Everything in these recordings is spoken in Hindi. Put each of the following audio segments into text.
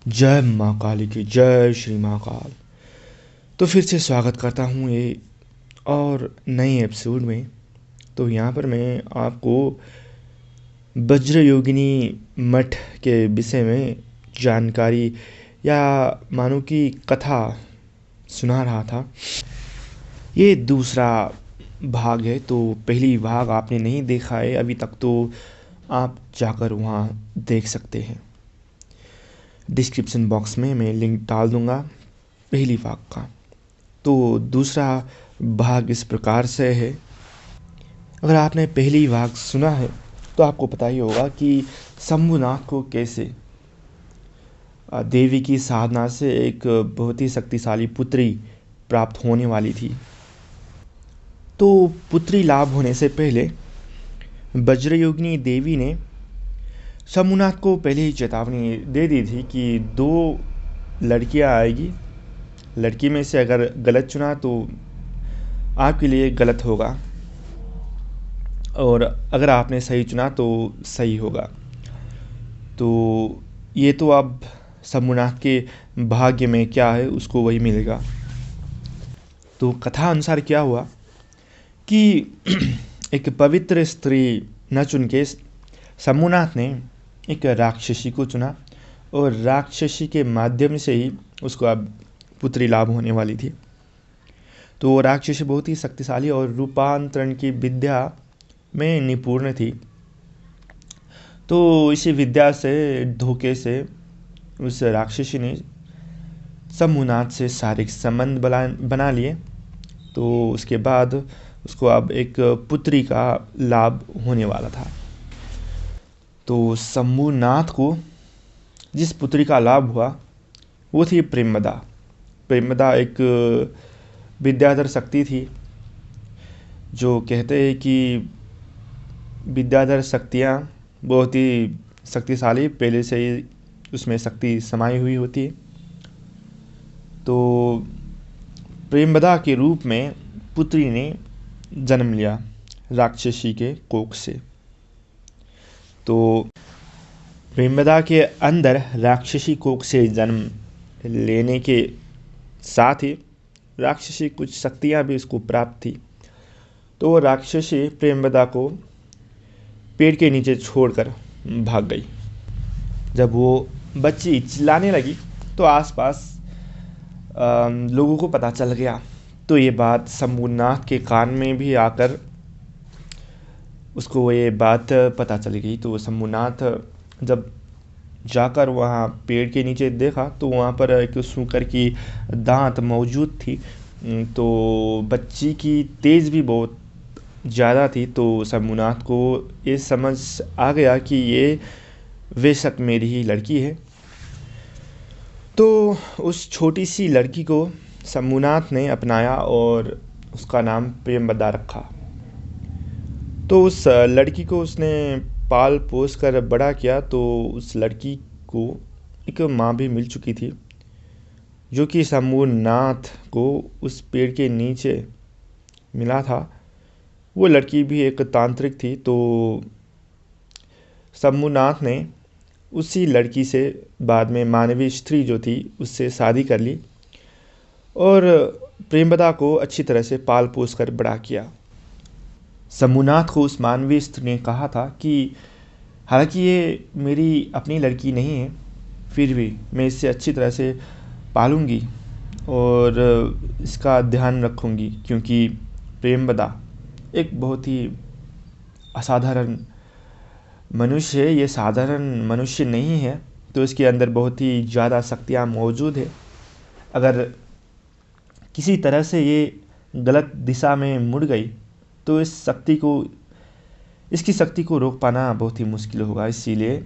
जय माँ काली की जय श्री महाकाल। तो फिर से स्वागत करता हूँ ये और नए एपिसोड में। तो यहाँ पर मैं आपको वज्र योगिनी मठ के विषय में जानकारी या मानो कि कथा सुना रहा था। ये दूसरा भाग है, तो पहली भाग आपने नहीं देखा है अभी तक तो आप जाकर वहाँ देख सकते हैं। डिस्क्रिप्शन बॉक्स में मैं लिंक डाल दूँगा पहली भाग का। तो दूसरा भाग इस प्रकार से है। अगर आपने पहली भाग सुना है तो आपको पता ही होगा कि शंभुनाथ को कैसे देवी की साधना से एक बहुत ही शक्तिशाली पुत्री प्राप्त होने वाली थी। तो पुत्री लाभ होने से पहले वज्रयोगिनी देवी ने शंभुनाथ को पहले ही चेतावनी दे दी थी कि दो लड़कियां आएगी, लड़की में से अगर गलत चुना तो आपके लिए गलत होगा और अगर आपने सही चुना तो सही होगा। तो ये तो अब शंभुनाथ के भाग्य में क्या है उसको वही मिलेगा। तो कथा अनुसार क्या हुआ कि एक पवित्र स्त्री न चुन के शंभुनाथ ने एक राक्षसी को चुना और राक्षसी के माध्यम से ही उसको अब पुत्री लाभ होने वाली थी। तो वो राक्षसी बहुत ही शक्तिशाली और रूपांतरण की विद्या में निपुण थी। तो इसी विद्या से धोखे से उस राक्षसी ने शंभुनाथ से शारीरिक संबंध बना लिए। तो उसके बाद उसको अब एक पुत्री का लाभ होने वाला था। तो शंभुनाथ को जिस पुत्री का लाभ हुआ वो थी प्रेमदा। प्रेमदा एक विद्याधर शक्ति थी। जो कहते हैं कि विद्याधर शक्तियाँ बहुत ही शक्तिशाली पहले से ही उसमें शक्ति समाई हुई होती है। तो प्रेमदा के रूप में पुत्री ने जन्म लिया राक्षसी के कोख से। तो प्रेमदा के अंदर राक्षसी कोख से जन्म लेने के साथ ही राक्षसी कुछ शक्तियाँ भी उसको प्राप्त थी। तो वो राक्षसी प्रेमदा को पेड़ के नीचे छोड़कर भाग गई। जब वो बच्ची चिल्लाने लगी तो आसपास लोगों को पता चल गया। तो ये बात शंभुनाथ के कान में भी आकर उसको ये बात पता चली गई। तो शंभुनाथ जब जाकर वहाँ पेड़ के नीचे देखा तो वहाँ पर एक सूकर की दांत मौजूद थी। तो बच्ची की तेज़ भी बहुत ज़्यादा थी। तो शंभुनाथ को ये समझ आ गया कि ये बेशक मेरी ही लड़की है। तो उस छोटी सी लड़की को शंभुनाथ ने अपनाया और उसका नाम प्रेमदा रखा। तो उस लड़की को उसने पाल पोस कर बड़ा किया। तो उस लड़की को एक माँ भी मिल चुकी थी जो कि शंभुनाथ को उस पेड़ के नीचे मिला था। वो लड़की भी एक तांत्रिक थी। तो शंभुनाथ ने उसी लड़की से बाद में मानवीय स्त्री जो थी उससे शादी कर ली और प्रेमदा को अच्छी तरह से पाल पोस कर बड़ा किया। शंभुनाथ को उस मानवीय स्त्री ने कहा था कि हालांकि ये मेरी अपनी लड़की नहीं है, फिर भी मैं इससे अच्छी तरह से पालूंगी और इसका ध्यान रखूंगी, क्योंकि प्रेमदा एक बहुत ही असाधारण मनुष्य है। ये साधारण मनुष्य नहीं है। तो इसके अंदर बहुत ही ज़्यादा शक्तियाँ मौजूद है। अगर किसी तरह से ये गलत दिशा में मुड़ गई तो इसकी शक्ति को रोक पाना बहुत ही मुश्किल होगा। इसीलिए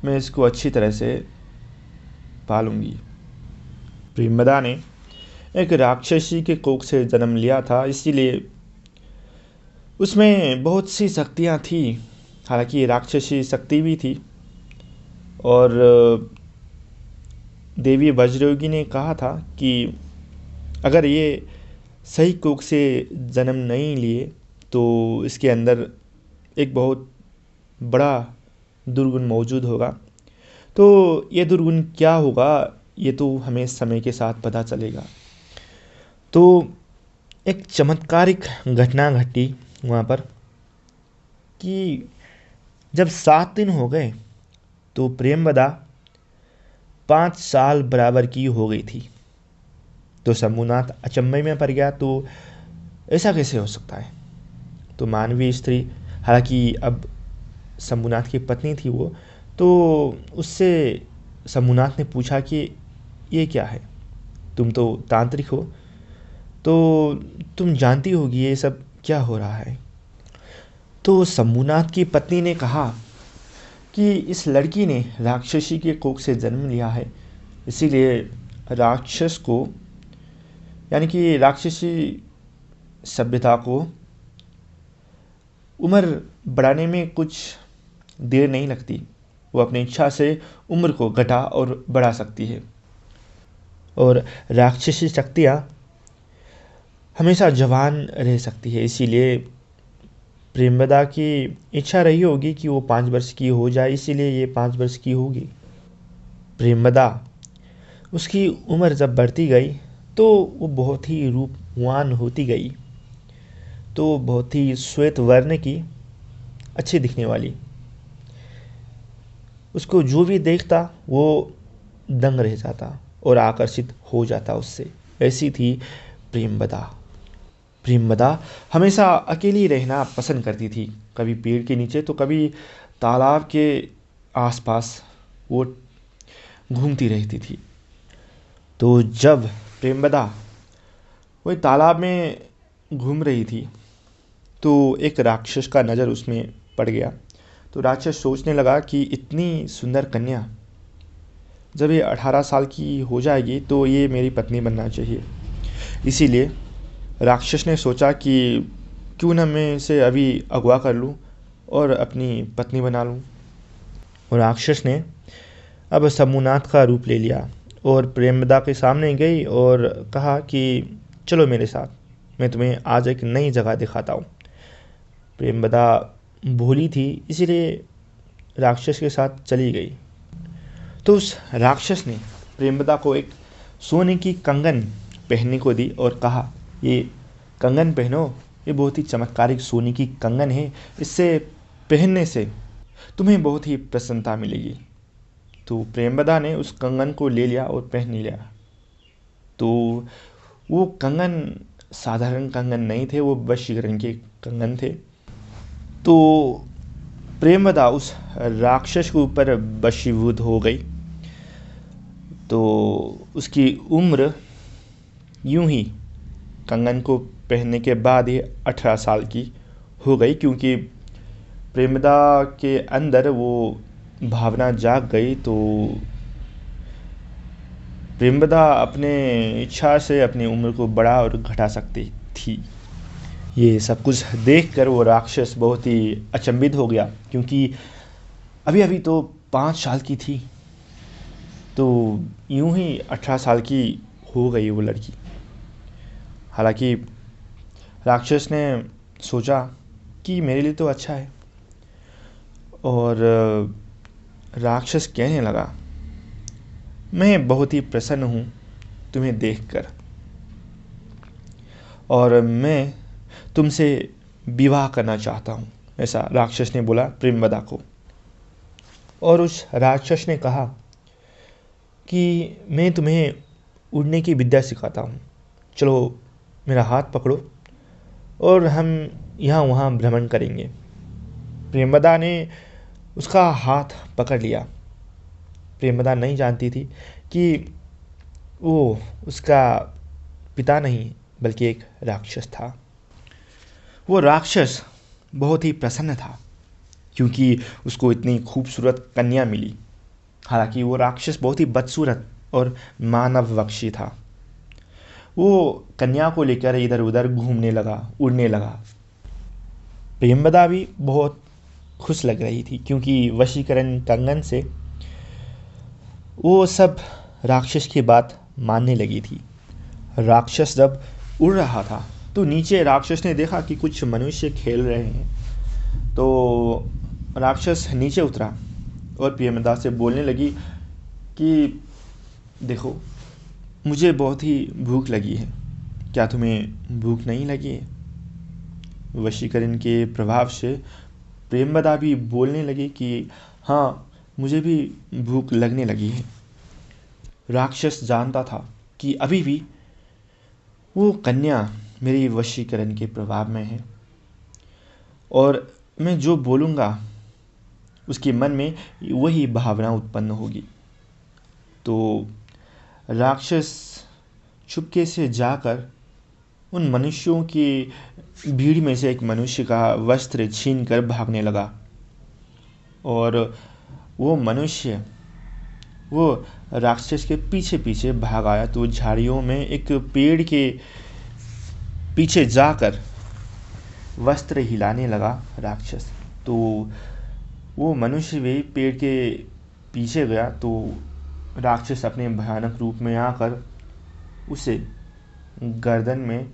मैं इसको अच्छी तरह से पालूंगी। प्रेमदा ने एक राक्षसी के कोख से जन्म लिया था, इसीलिए उसमें बहुत सी शक्तियाँ थी। हालांकि राक्षसी शक्ति भी थी और देवी वज्रयोगी ने कहा था कि अगर ये सही कोख से जन्म नहीं लिए तो इसके अंदर एक बहुत बड़ा दुर्गुण मौजूद होगा। तो ये दुर्गुण क्या होगा, ये तो हमें समय के साथ पता चलेगा। तो एक चमत्कारिक घटना घटी वहाँ पर कि जब 7 दिन हो गए तो प्रेमवदा 5 साल बराबर की हो गई थी। तो शंभुनाथ अचंभे में पड़ गया, तो ऐसा कैसे हो सकता है। तो मानवीय स्त्री, हालांकि अब शंभुनाथ की पत्नी थी वो, तो उससे शंभुनाथ ने पूछा कि ये क्या है, तुम तो तांत्रिक हो, तो तुम जानती होगी ये सब क्या हो रहा है। तो शंभुनाथ की पत्नी ने कहा कि इस लड़की ने राक्षसी के कोख से जन्म लिया है, इसीलिए राक्षस को, यानी कि राक्षसी सभ्यता को उम्र बढ़ाने में कुछ देर नहीं लगती। वो अपनी इच्छा से उम्र को घटा और बढ़ा सकती है, और राक्षसी शक्तियाँ हमेशा जवान रह सकती है। इसीलिए प्रेमवदा की इच्छा रही होगी कि वो 5 वर्ष की हो जाए, इसीलिए ये 5 वर्ष की होगी। प्रेमवदा, उसकी उम्र जब बढ़ती गई तो वो बहुत ही रूपवान होती गई, तो बहुत ही श्वेत वर्ण की, अच्छी दिखने वाली। उसको जो भी देखता वो दंग रह जाता और आकर्षित हो जाता उससे। ऐसी थी प्रेमवदा। प्रेमवदा हमेशा अकेली रहना पसंद करती थी, कभी पेड़ के नीचे तो कभी तालाब के आसपास वो घूमती रहती थी। तो जब प्रेमवदा वही तालाब में घूम रही थी तो एक राक्षस का नज़र उसमें पड़ गया। तो राक्षस सोचने लगा कि इतनी सुंदर कन्या जब ये 18 साल की हो जाएगी तो ये मेरी पत्नी बनना चाहिए। इसीलिए राक्षस ने सोचा कि क्यों ना मैं इसे अभी अगवा कर लूँ और अपनी पत्नी बना लूँ। और राक्षस ने अब शंभुनाथ का रूप ले लिया और प्रेमवदा के सामने गई और कहा कि चलो मेरे साथ, मैं तुम्हें आज एक नई जगह दिखाता हूँ। प्रेमवदा भोली थी, इसीलिए राक्षस के साथ चली गई। तो उस राक्षस ने प्रेमवदा को एक सोने की कंगन पहनने को दी और कहा, ये कंगन पहनो, ये बहुत ही चमत्कारिक सोने की कंगन है, इससे पहनने से तुम्हें बहुत ही प्रसन्नता मिलेगी। तो प्रेमवदा ने उस कंगन को ले लिया और पहन लिया। तो वो कंगन साधारण कंगन नहीं थे, वो वशीकरण के कंगन थे। तो प्रेमवदा उस राक्षस के ऊपर वशीभूत हो गई। तो उसकी उम्र यूं ही कंगन को पहनने के बाद ही 18 साल की हो गई, क्योंकि प्रेमवदा के अंदर वो भावना जाग गई। तो प्रेमवदा अपने इच्छा से अपनी उम्र को बढ़ा और घटा सकती थी। ये सब कुछ देखकर वो राक्षस बहुत ही अचंभित हो गया, क्योंकि अभी अभी तो 5 साल की थी, तो यूं ही 18 साल की हो गई वो लड़की। हालांकि राक्षस ने सोचा कि मेरे लिए तो अच्छा है, और राक्षस कहने लगा, मैं बहुत ही प्रसन्न हूँ तुम्हें देखकर, और मैं तुमसे विवाह करना चाहता हूँ। ऐसा राक्षस ने बोला प्रेमवदा को। और उस राक्षस ने कहा कि मैं तुम्हें उड़ने की विद्या सिखाता हूँ, चलो मेरा हाथ पकड़ो और हम यहाँ वहाँ भ्रमण करेंगे। प्रेमवदा ने उसका हाथ पकड़ लिया। प्रेमवदा नहीं जानती थी कि वो उसका पिता नहीं बल्कि एक राक्षस था। वो राक्षस बहुत ही प्रसन्न था क्योंकि उसको इतनी खूबसूरत कन्या मिली। हालांकि वो राक्षस बहुत ही बदसूरत और मानववक्षी था। वो कन्या को लेकर इधर उधर घूमने लगा, उड़ने लगा। प्रेमवदा भी बहुत खुश लग रही थी क्योंकि वशीकरण कंगन से वो सब राक्षस की बात मानने लगी थी। राक्षस जब उड़ रहा था तो नीचे राक्षस ने देखा कि कुछ मनुष्य खेल रहे हैं। तो राक्षस नीचे उतरा और प्रियंवदा से बोलने लगी कि देखो, मुझे बहुत ही भूख लगी है, क्या तुम्हें भूख नहीं लगी है? वशीकरण के प्रभाव से प्रियंवदा भी बोलने लगी कि हाँ, मुझे भी भूख लगने लगी है। राक्षस जानता था कि अभी भी वो कन्या मेरी वशीकरण के प्रभाव में है और मैं जो बोलूँगा उसके मन में वही भावना उत्पन्न होगी। तो राक्षस चुपके से जाकर उन मनुष्यों की भीड़ में से एक मनुष्य का वस्त्र छीन कर भागने लगा और वो मनुष्य वो राक्षस के पीछे पीछे भाग आया। तो झाड़ियों में एक पेड़ के पीछे जाकर वस्त्र हिलाने लगा राक्षस। तो वो मनुष्य भी पेड़ के पीछे गया तो राक्षस अपने भयानक रूप में आकर उसे गर्दन में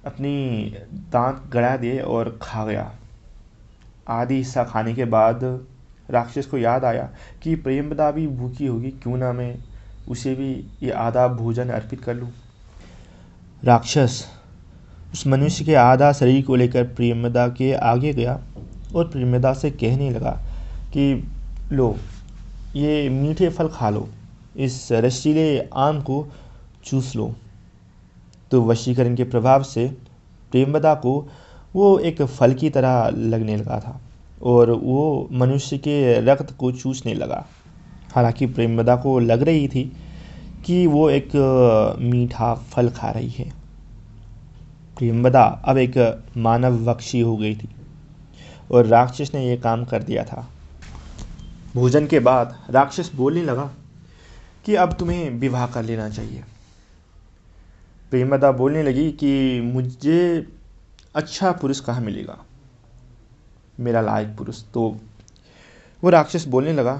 अपनी दांत गड़ा दिए और खा गया। आधी हिस्सा खाने के बाद राक्षस को याद आया कि प्रियंवदा भी भूखी होगी, क्यों ना मैं उसे भी ये आधा भोजन अर्पित कर लूं। राक्षस उस मनुष्य के आधा शरीर को लेकर प्रियंवदा के आगे गया और प्रियंवदा से कहने लगा कि लो, ये मीठे फल खा लो, इस रसीले आम को चूस लो। तो वशीकरण के प्रभाव से प्रियंवदा को वो एक फल की तरह लगने लगा था और वो मनुष्य के रक्त को चूसने लगा। हालांकि प्रियंवदा को लग रही थी कि वो एक मीठा फल खा रही है। प्रियंवदा अब एक मानव वक्षी हो गई थी और राक्षस ने यह काम कर दिया था। भोजन के बाद राक्षस बोलने लगा कि अब तुम्हें विवाह कर लेना चाहिए। प्रियंवदा बोलने लगी कि मुझे अच्छा पुरुष कहाँ मिलेगा, मेरा लायक पुरुष। तो वो राक्षस बोलने लगा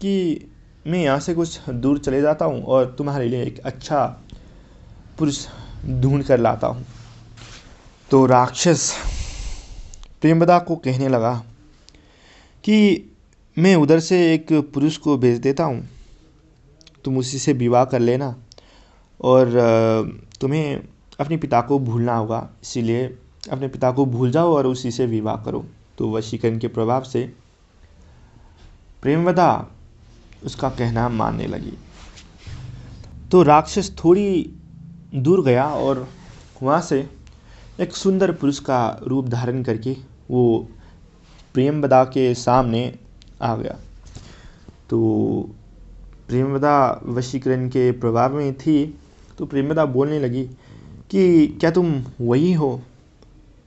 कि मैं यहाँ से कुछ दूर चले जाता हूँ और तुम्हारे लिए एक अच्छा पुरुष ढूंढ कर लाता हूँ। तो राक्षस प्रियंवदा को कहने लगा कि मैं उधर से एक पुरुष को भेज देता हूँ, तुम उसी से विवाह कर लेना और तुम्हें अपने पिता को भूलना होगा, इसीलिए अपने पिता को भूल जाओ और उसी से विवाह करो। तो वशीकरण के प्रभाव से प्रियंवदा उसका कहना मानने लगी। तो राक्षस थोड़ी दूर गया और वहाँ से एक सुंदर पुरुष का रूप धारण करके वो प्रियंवदा के सामने आ गया। तो प्रियंवदा वशीकरण के प्रभाव में थी तो प्रियंवदा बोलने लगी कि क्या तुम वही हो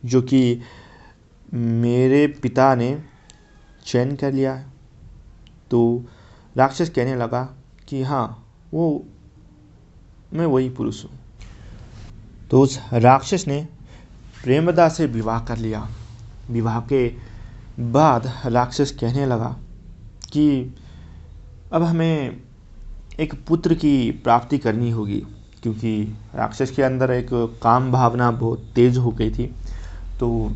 जो कि मेरे पिता ने चयन कर लिया है? तो राक्षस कहने लगा कि हाँ, वो मैं वही पुरुष हूँ। तो उस राक्षस ने प्रियंवदा से विवाह कर लिया। विवाह के बाद राक्षस कहने लगा कि अब हमें एक पुत्र की प्राप्ति करनी होगी, क्योंकि राक्षस के अंदर एक काम भावना बहुत तेज हो गई थी। तो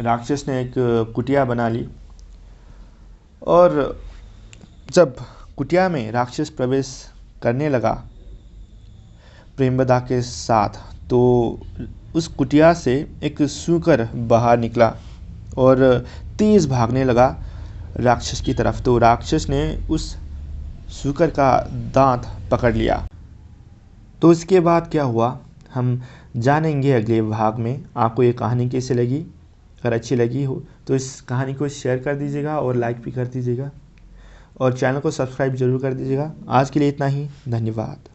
राक्षस ने एक कुटिया बना ली और जब कुटिया में राक्षस प्रवेश करने लगा प्रियंवदा के साथ, तो उस कुटिया से एक सूकर बाहर निकला और तेज भागने लगा राक्षस की तरफ। तो राक्षस ने उस सूकर का दांत पकड़ लिया। तो इसके बाद क्या हुआ हम जानेंगे अगले भाग में। आपको ये कहानी कैसे लगी? अगर अच्छी लगी हो तो इस कहानी को शेयर कर दीजिएगा और लाइक भी कर दीजिएगा और चैनल को सब्सक्राइब जरूर कर दीजिएगा। आज के लिए इतना ही, धन्यवाद।